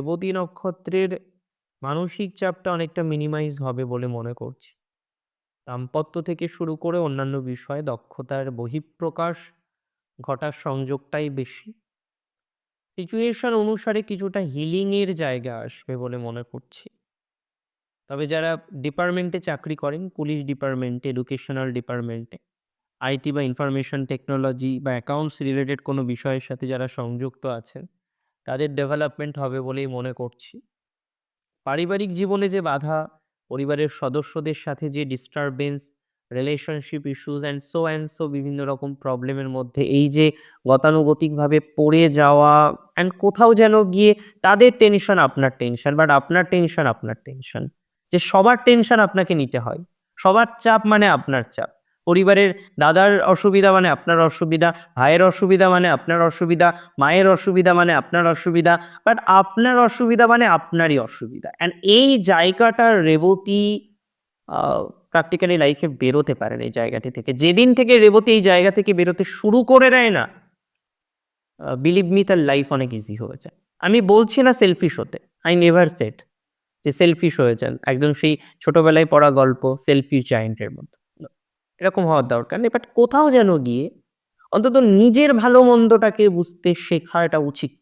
রেবতী নক্ষত্রের মানসিক চাপটা অনেকটা মিনিমাইজ হবে বলে মনে করছি। দাম্পত্য থেকে শুরু করে অন্যান্য বিষয়ে দক্ষতার বহিঃপ্রকাশ ঘটার সংযোগটাই বেশি। সিচুয়েশন অনুসারে কিছুটা হিলিং এর জায়গা আসবে বলে মনে করছি। তবে যারা ডিপার্টমেন্টে চাকরি করেন, পুলিশ ডিপার্টমেন্টে, এডুকেশনাল ডিপার্টমেন্টে, আইটি বা ইনফরমেশন টেকনোলজি বা অ্যাকাউন্টস রিলেটেড কোনো বিষয়ের সাথে যারা সংযুক্ত আছেন, তাদের ডেভেলপমেন্ট হবে বলেই মনে করছি। পারিবারিক জীবনে যে বাধা, পরিবারের সদস্যদের সাথে যে disturbance, relationship issues and so বিভিন্ন রকম প্রবলেমের মধ্যে এই যে গতানুগতিকভাবে পড়ে যাওয়া অ্যান্ড কোথাও যেন গিয়ে তাদের টেনশন আপনার টেনশন, বাট আপনার টেনশন আপনার টেনশন। যে সবার টেনশন আপনাকে নিতে হয়। সবার চাপ মানে আপনার চাপ। পরিবারের দাদার অসুবিধা মানে আপনার অসুবিধা, ভাইয়ের অসুবিধা মানে আপনার অসুবিধা, মায়ের অসুবিধা মানে আপনার অসুবিধা। বাট আপনার অসুবিধা মানে আপনারই অসুবিধা। অ্যান্ড এই জায়গাটার রেবতী প্র্যাকটিক্যালি লাইফে বেরোতে পারেন এই জায়গাটি থেকে। যেদিন থেকে রেবতী এই জায়গা থেকে বেরোতে শুরু করে দেয় না, বিলিভ মি তার লাইফ অনেক ইজি হয়ে যায়। আমি বলছি না সেলফিশ হতে, আই নেভার সেড যে সেলফিশ হয়ে যান, একদম সেই ছোটবেলায় পড়া গল্প সেলফিশ জায়েন্টের মতো। No, এরকম হওয়ার দরকার নেই, বাট কোথাও যেন গিয়ে অন্তত নিজের ভালো মন্দটাকে বুঝতে শেখাটা উচিত।